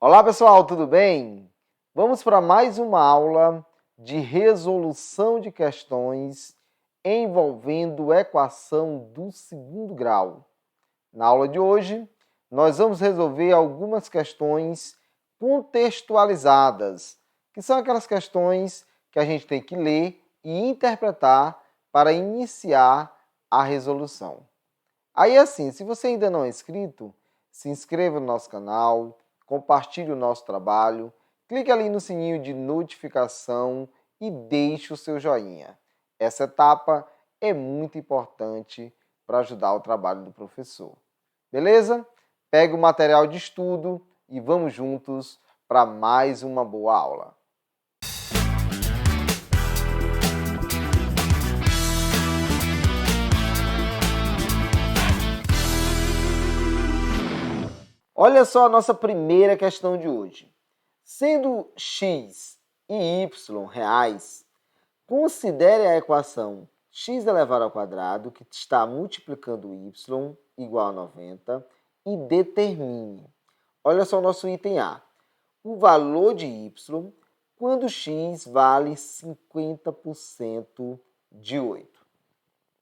Olá pessoal, tudo bem? Vamos para mais uma aula de resolução de questões envolvendo equação do segundo grau. Na aula de hoje, nós vamos resolver algumas questões contextualizadas, que são aquelas questões que a gente tem que ler e interpretar para iniciar a resolução. Aí assim, se você ainda não é inscrito, se inscreva no nosso canal, compartilhe o nosso trabalho, clique ali no sininho de notificação e deixe o seu joinha. Essa etapa é muito importante para ajudar o trabalho do professor. Beleza? Pega o material de estudo e vamos juntos para mais uma boa aula. Olha só a nossa primeira questão de hoje. Sendo x e y reais, considere a equação x elevado ao quadrado, que está multiplicando y, igual a 90, e determine. Olha só o nosso item A. O valor de y quando x vale 50% de 8.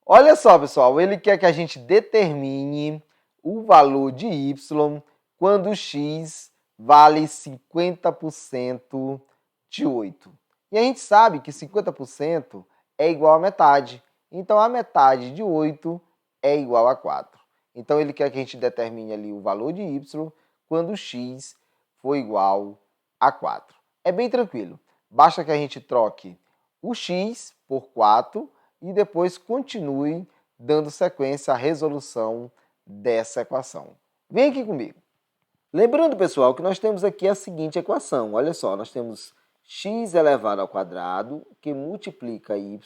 Olha só, pessoal, ele quer que a gente determine o valor de y quando x vale 50% de 8. E a gente sabe que 50% é igual a metade. Então, a metade de 8 é igual a 4. Então, ele quer que a gente determine ali o valor de y quando x for igual a 4. É bem tranquilo. Basta que a gente troque o x por 4 e depois continue dando sequência à resolução dessa equação. Vem aqui comigo. Lembrando, pessoal, que nós temos aqui a seguinte equação. Olha só, nós temos x elevado ao quadrado, que multiplica y,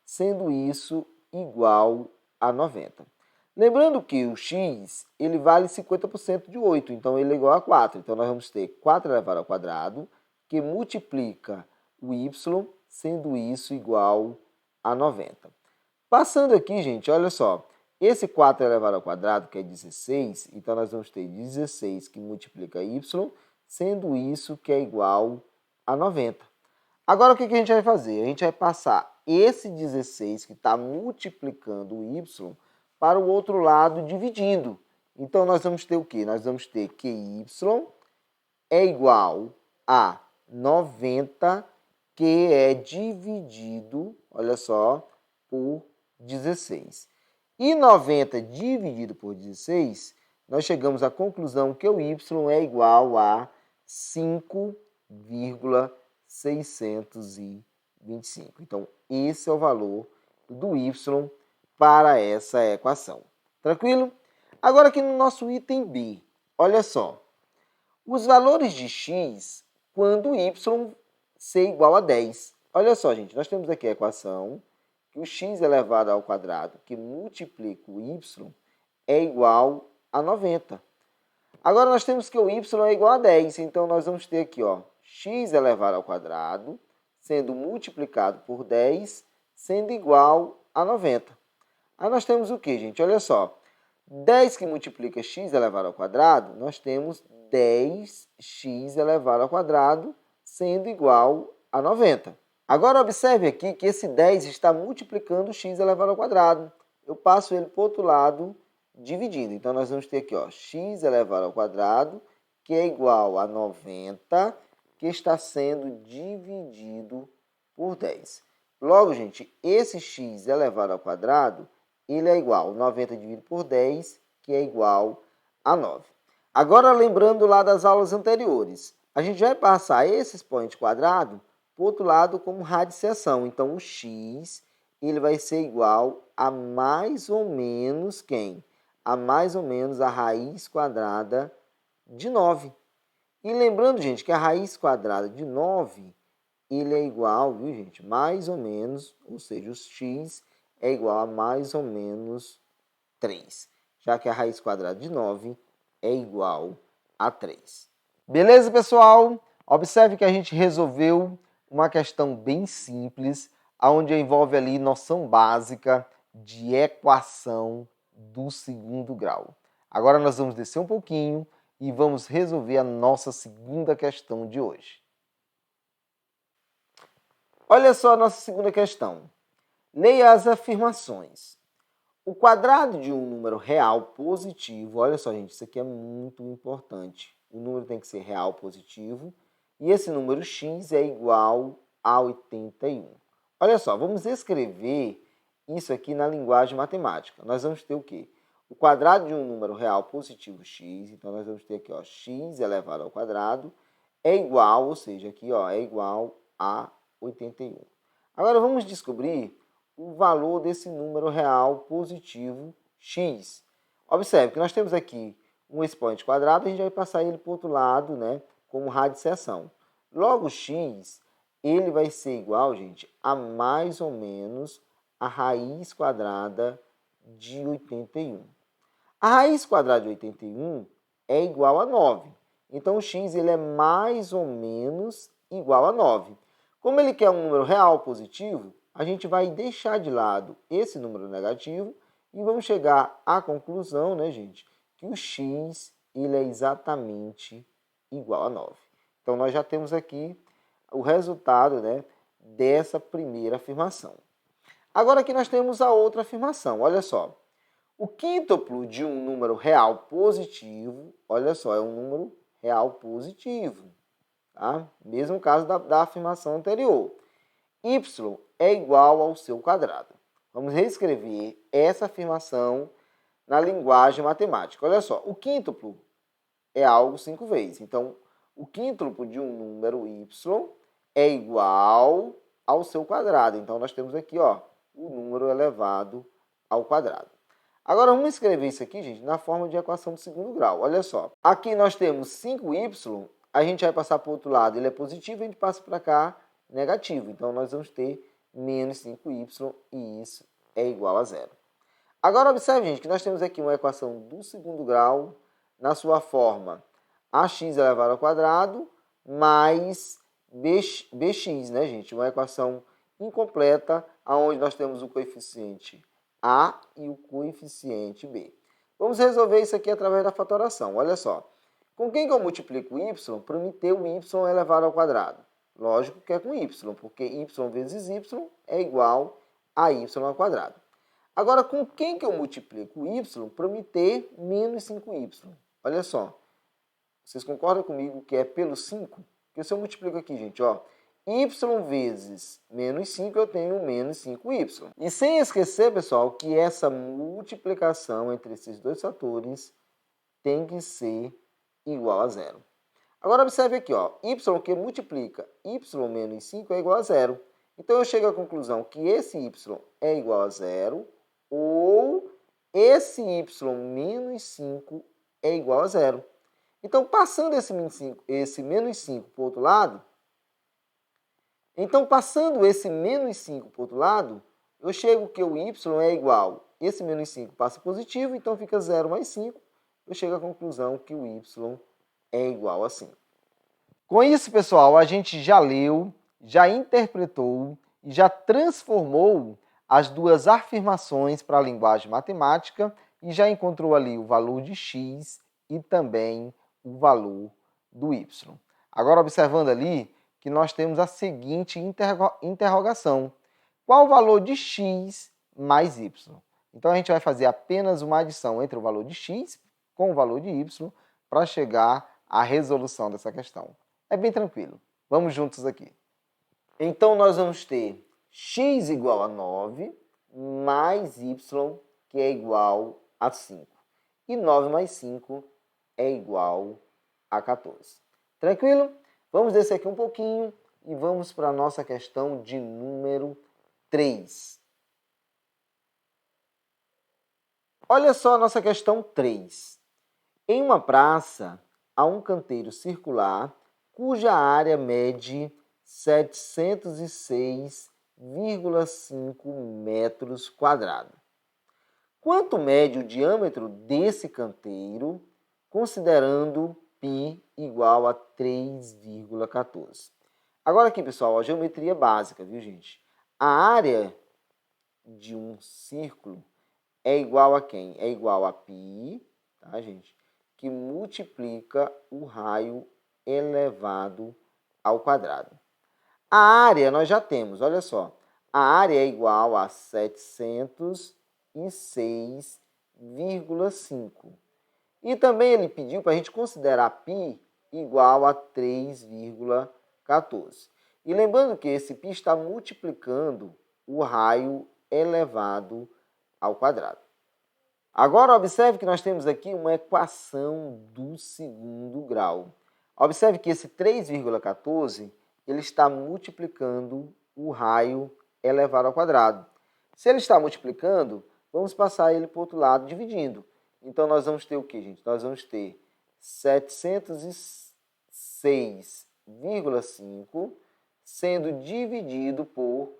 sendo isso igual a 90. Lembrando que o x ele vale 50% de 8, então ele é igual a 4. Então, nós vamos ter 4 elevado ao quadrado, que multiplica o y, sendo isso igual a 90. Passando aqui, gente, olha só. Esse 4 elevado ao quadrado, que é 16, então nós vamos ter 16 que multiplica y, sendo isso que é igual a 90. Agora, o que a gente vai fazer? A gente vai passar esse 16 que está multiplicando o y para o outro lado dividindo. Então, nós vamos ter o quê? Nós vamos ter que y é igual a 90, que é dividido, olha só, por 16. E 90 dividido por 16, nós chegamos à conclusão que o y é igual a 5,625. Então, esse é o valor do y para essa equação. Tranquilo? Agora aqui no nosso item B, olha só. Os valores de x quando y ser igual a 10. Olha só, gente, nós temos aqui a equação que o x elevado ao quadrado, que multiplica o y, é igual a 90. Agora, nós temos que o y é igual a 10, então nós vamos ter aqui, ó, x elevado ao quadrado, sendo multiplicado por 10, sendo igual a 90. Aí nós temos o que, gente? Olha só, 10 que multiplica x elevado ao quadrado, nós temos 10x elevado ao quadrado, sendo igual a 90. Agora, observe aqui que esse 10 está multiplicando x elevado ao quadrado. Eu passo ele para o outro lado, dividindo. Então, nós vamos ter aqui, ó, x elevado ao quadrado, que é igual a 90, que está sendo dividido por 10. Logo, gente, esse x elevado ao quadrado, ele é igual a 90 dividido por 10, que é igual a 9. Agora, lembrando lá das aulas anteriores, a gente vai passar esse expoente quadrado para o outro lado como radiciação. Então, o x ele vai ser igual a mais ou menos quem? A mais ou menos a raiz quadrada de 9. E lembrando, gente, que a raiz quadrada de 9, ele é igual, viu, gente? Mais ou menos, ou seja, o x é igual a mais ou menos 3. Já que a raiz quadrada de 9 é igual a 3. Beleza, pessoal? Observe que a gente resolveu uma questão bem simples, onde envolve ali noção básica de equação do segundo grau. Agora nós vamos descer um pouquinho e vamos resolver a nossa segunda questão de hoje. Olha só a nossa segunda questão. Leia as afirmações. O quadrado de um número real positivo, olha só, gente, isso aqui é muito importante. O número tem que ser real positivo e esse número x é igual a 81. Olha só, vamos escrever isso aqui na linguagem matemática. Nós vamos ter o quê? O quadrado de um número real positivo x, então nós vamos ter aqui, ó, x elevado ao quadrado é igual, ou seja, aqui, ó, é igual a 81. Agora vamos descobrir o valor desse número real positivo x. Observe que nós temos aqui um expoente quadrado, a gente vai passar ele para o outro lado, né, como radiciação. Logo, x, ele vai ser igual, gente, a mais ou menos a raiz quadrada de 81. A raiz quadrada de 81 é igual a 9. Então, o x ele é mais ou menos igual a 9. Como ele quer um número real positivo, a gente vai deixar de lado esse número negativo e vamos chegar à conclusão, né, gente, que o x ele é exatamente igual a 9. Então, nós já temos aqui o resultado, né, dessa primeira afirmação. Agora aqui nós temos a outra afirmação, olha só. O quíntuplo de um número real positivo, olha só, é um número real positivo, tá? Mesmo caso da afirmação anterior. Y é igual ao seu quadrado. Vamos reescrever essa afirmação na linguagem matemática. Olha só, o quíntuplo é algo 5 vezes. Então, o quíntuplo de um número y é igual ao seu quadrado. Então, nós temos aqui, ó, o número elevado ao quadrado. Agora, vamos escrever isso aqui, gente, na forma de equação de segundo grau. Olha só, aqui nós temos 5y, a gente vai passar para o outro lado, ele é positivo, a gente passa para cá, negativo. Então, nós vamos ter menos 5y e isso é igual a zero. Agora, observe, gente, que nós temos aqui uma equação do segundo grau, na sua forma ax elevado ao quadrado mais bx, né, gente? Uma equação incompleta, onde nós temos o coeficiente a e o coeficiente b. Vamos resolver isso aqui através da fatoração. Olha só. Com quem que eu multiplico y para me ter o y elevado ao quadrado? Lógico que é com y, porque y vezes y é igual a y ao quadrado. Agora, com quem que eu multiplico y para me ter menos 5y? Olha só. Vocês concordam comigo que é pelo 5? Porque se eu multiplico aqui, gente, ó, y vezes menos 5, eu tenho menos 5y. E sem esquecer, pessoal, que essa multiplicação entre esses dois fatores tem que ser igual a zero. Agora, observe aqui, ó, y que multiplica y menos 5 é igual a zero. Então, eu chego à conclusão que esse y é igual a zero ou esse y menos 5 é igual a zero. Então, passando esse menos 5 para o outro lado, eu chego que o y é igual, esse menos 5 passa positivo, então fica 0 mais 5, eu chego à conclusão que o y é igual a 5. Com isso, pessoal, a gente já leu, já interpretou e já transformou as duas afirmações para a linguagem matemática e já encontrou ali o valor de x e também o valor do y. Agora, observando ali que nós temos a seguinte interrogação. Qual o valor de x mais y? Então, a gente vai fazer apenas uma adição entre o valor de x com o valor de y para chegar à resolução dessa questão. É bem tranquilo. Vamos juntos aqui. Então, nós vamos ter x igual a 9 mais y, que é igual a 5. E 9 mais 5 é igual a 14. Tranquilo? Vamos descer aqui um pouquinho e vamos para a nossa questão de número 3. Olha só a nossa questão 3. Em uma praça, há um canteiro circular cuja área mede 706,5 metros quadrados. Quanto mede o diâmetro desse canteiro, considerando π igual a 3,14? Agora aqui, pessoal, a geometria básica, viu, gente? A área de um círculo é igual a quem? É igual a π, tá, gente? que multiplica o raio elevado ao quadrado. A área nós já temos, olha só. A área é igual a 706,5. E também ele pediu para a gente considerar π igual a 3,14. E lembrando que esse π está multiplicando o raio elevado ao quadrado. Agora, observe que nós temos aqui uma equação do segundo grau. Observe que esse 3,14 ele está multiplicando o raio elevado ao quadrado. Se ele está multiplicando, vamos passar ele para o outro lado dividindo. Então, nós vamos ter o quê, gente? Nós vamos ter 706,5 sendo dividido por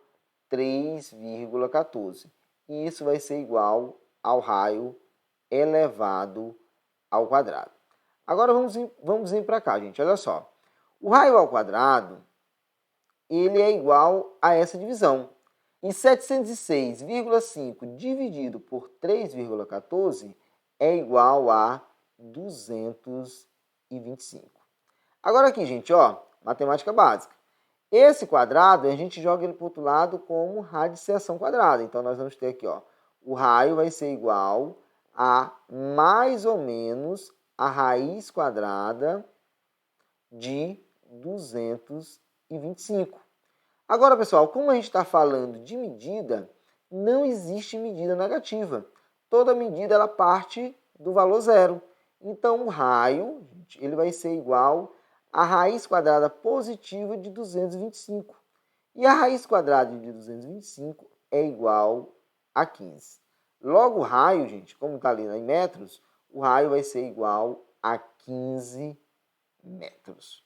3,14. E isso vai ser igual ao raio elevado ao quadrado. Agora vamos vir para cá, gente. Olha só. O raio ao quadrado, ele é igual a essa divisão. E 706,5 dividido por 3,14 é igual a 225. Agora aqui, gente, ó, matemática básica. Esse quadrado, a gente joga ele para o outro lado como radiciação quadrada. Então, nós vamos ter aqui, ó, o raio vai ser igual a mais ou menos a raiz quadrada de 225. Agora, pessoal, como a gente está falando de medida, não existe medida negativa. Toda medida ela parte do valor zero. Então, o raio ele vai ser igual a raiz quadrada positiva de 225. E a raiz quadrada de 225 é igual a 15. Logo, o raio, gente, como está ali em metros, o raio vai ser igual a 15 metros.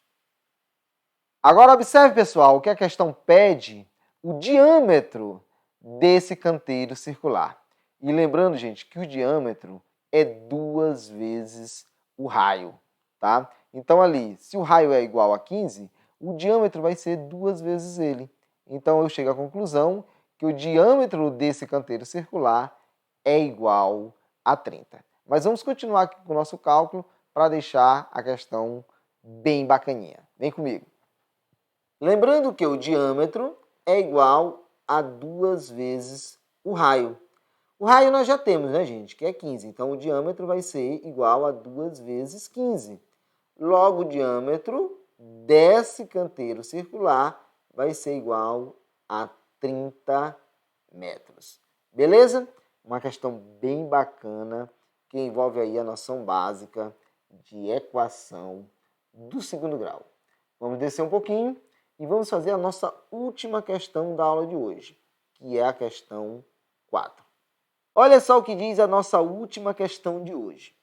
Agora, observe, pessoal, que a questão pede o diâmetro desse canteiro circular. E lembrando, gente, que o diâmetro é 2 vezes o raio, tá? Então, ali, se o raio é igual a 15, o diâmetro vai ser 2 vezes ele. Então, eu chego à conclusão que o diâmetro desse canteiro circular é igual a 30. Mas vamos continuar aqui com o nosso cálculo para deixar a questão bem bacaninha. Vem comigo. Lembrando que o diâmetro é igual a 2 vezes o raio. O raio nós já temos, né, gente? Que é 15. Então, o diâmetro vai ser igual a 2 vezes 15. Logo, o diâmetro desse canteiro circular vai ser igual a 30 metros. Beleza? Uma questão bem bacana que envolve aí a noção básica de equação do segundo grau. Vamos descer um pouquinho e vamos fazer a nossa última questão da aula de hoje, que é a questão 4. Olha só o que diz a nossa última questão de hoje.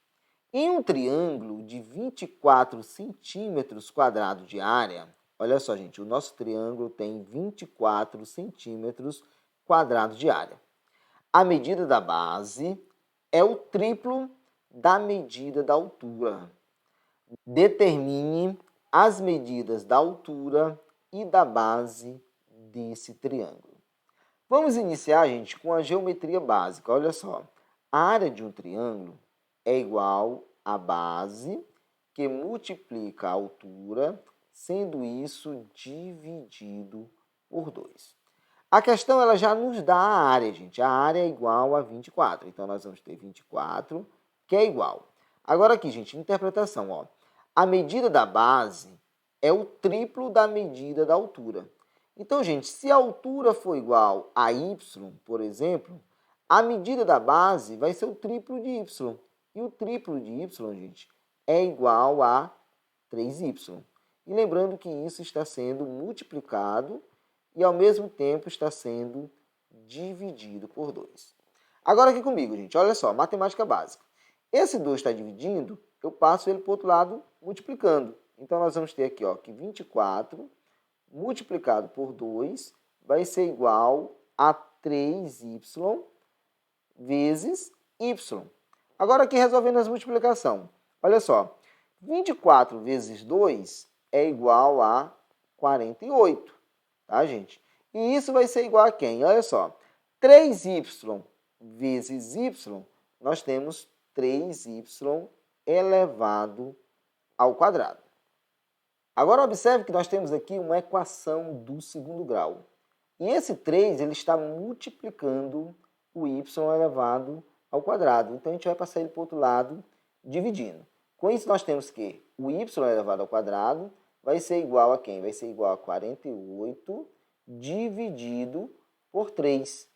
Em um triângulo de 24 centímetros quadrados de área, olha só, gente, o nosso triângulo tem 24 centímetros quadrados de área. A medida da base é o triplo da medida da altura. Determine as medidas da altura e da base desse triângulo. Vamos iniciar, gente, com a geometria básica. Olha só, a área de um triângulo é igual à base que multiplica a altura, sendo isso dividido por 2. A questão ela já nos dá a área, gente. A área é igual a 24. Então, nós vamos ter 24, que é igual. Agora aqui, gente, interpretação. Ó. A medida da base é o triplo da medida da altura. Então, gente, se a altura for igual a y, por exemplo, a medida da base vai ser o triplo de y. E o triplo de y, gente, é igual a 3y. E lembrando que isso está sendo multiplicado e, ao mesmo tempo, está sendo dividido por 2. Agora aqui comigo, gente, olha só, matemática básica. Esse 2 está dividindo, eu passo ele para o outro lado multiplicando. Então, nós vamos ter aqui ó, que 24 multiplicado por 2 vai ser igual a 3y vezes y. Agora aqui resolvendo as multiplicações. Olha só, 24 vezes 2 é igual a 48, tá, gente? E isso vai ser igual a quem? Olha só, 3y vezes y, nós temos 3y elevado ao quadrado. Agora observe que nós temos aqui uma equação do segundo grau. E esse 3 ele está multiplicando o y elevado ao quadrado. Então a gente vai passar ele para o outro lado, dividindo. Com isso nós temos que o y elevado ao quadrado vai ser igual a quem? Vai ser igual a 48 dividido por 3.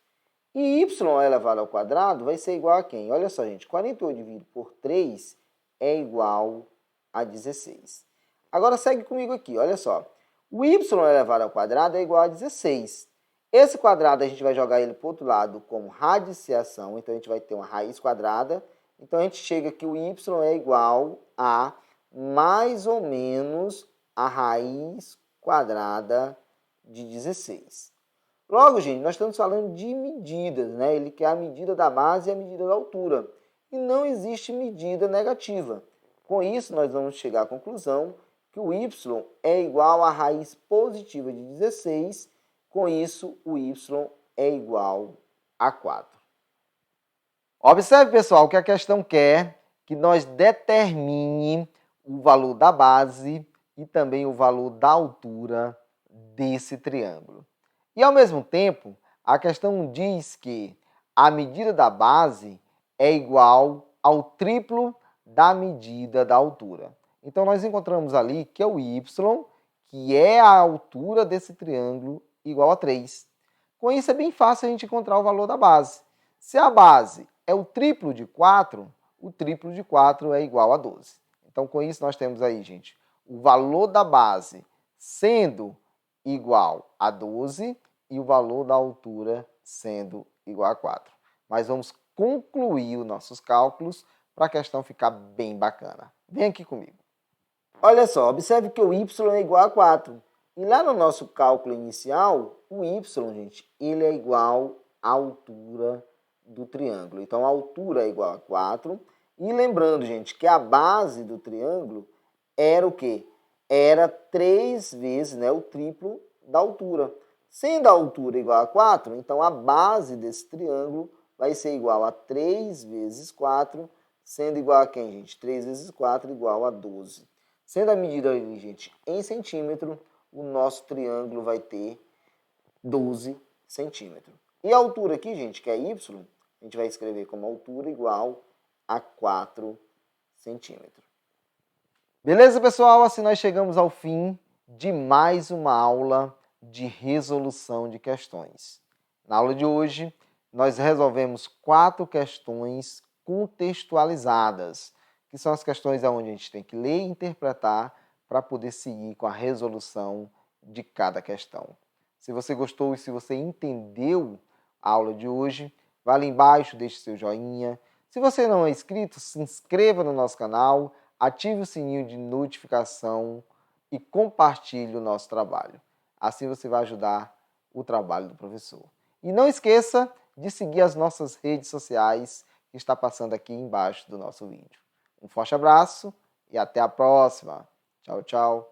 E y elevado ao quadrado vai ser igual a quem? Olha só, gente, 48 dividido por 3 é igual a 16. Agora segue comigo aqui, olha só. O y elevado ao quadrado é igual a 16. Esse quadrado a gente vai jogar ele para o outro lado como radiciação, então a gente vai ter uma raiz quadrada. Então a gente chega que o y é igual a mais ou menos a raiz quadrada de 16. Logo, gente, nós estamos falando de medidas, né? Ele quer a medida da base e a medida da altura. E não existe medida negativa. Com isso, nós vamos chegar à conclusão que o y é igual à raiz positiva de 16. Com isso, o y é igual a 4. Observe, pessoal, que a questão quer que nós determine o valor da base e também o valor da altura desse triângulo. E, ao mesmo tempo, a questão diz que a medida da base é igual ao triplo da medida da altura. Então, nós encontramos ali que é o y, que é a altura desse triângulo, igual a 3. Com isso, é bem fácil a gente encontrar o valor da base. Se a base é o triplo de 4, o triplo de 4 é igual a 12. Então, com isso, nós temos aí, gente, o valor da base sendo igual a 12 e o valor da altura sendo igual a 4. Mas vamos concluir os nossos cálculos para a questão ficar bem bacana. Vem aqui comigo. Olha só, observe que o y é igual a 4. E lá no nosso cálculo inicial, o y, gente, ele é igual à altura do triângulo. Então, a altura é igual a 4. E lembrando, gente, que a base do triângulo era o quê? Era 3 vezes, né, o triplo da altura. Sendo a altura igual a 4, então a base desse triângulo vai ser igual a 3 vezes 4, sendo igual a quem, gente? 3 vezes 4 igual a 12. Sendo a medida ali, gente, em centímetro, o nosso triângulo vai ter 12 centímetros. E a altura aqui, gente, que é y, a gente vai escrever como altura igual a 4 centímetros. Beleza, pessoal? Assim nós chegamos ao fim de mais uma aula de resolução de questões. Na aula de hoje, nós resolvemos 4 questões contextualizadas, que são as questões onde a gente tem que ler e interpretar para poder seguir com a resolução de cada questão. Se você gostou e se você entendeu a aula de hoje, vá lá embaixo, deixe seu joinha. Se você não é inscrito, se inscreva no nosso canal, ative o sininho de notificação e compartilhe o nosso trabalho. Assim você vai ajudar o trabalho do professor. E não esqueça de seguir as nossas redes sociais que está passando aqui embaixo do nosso vídeo. Um forte abraço e até a próxima. Tchau, tchau.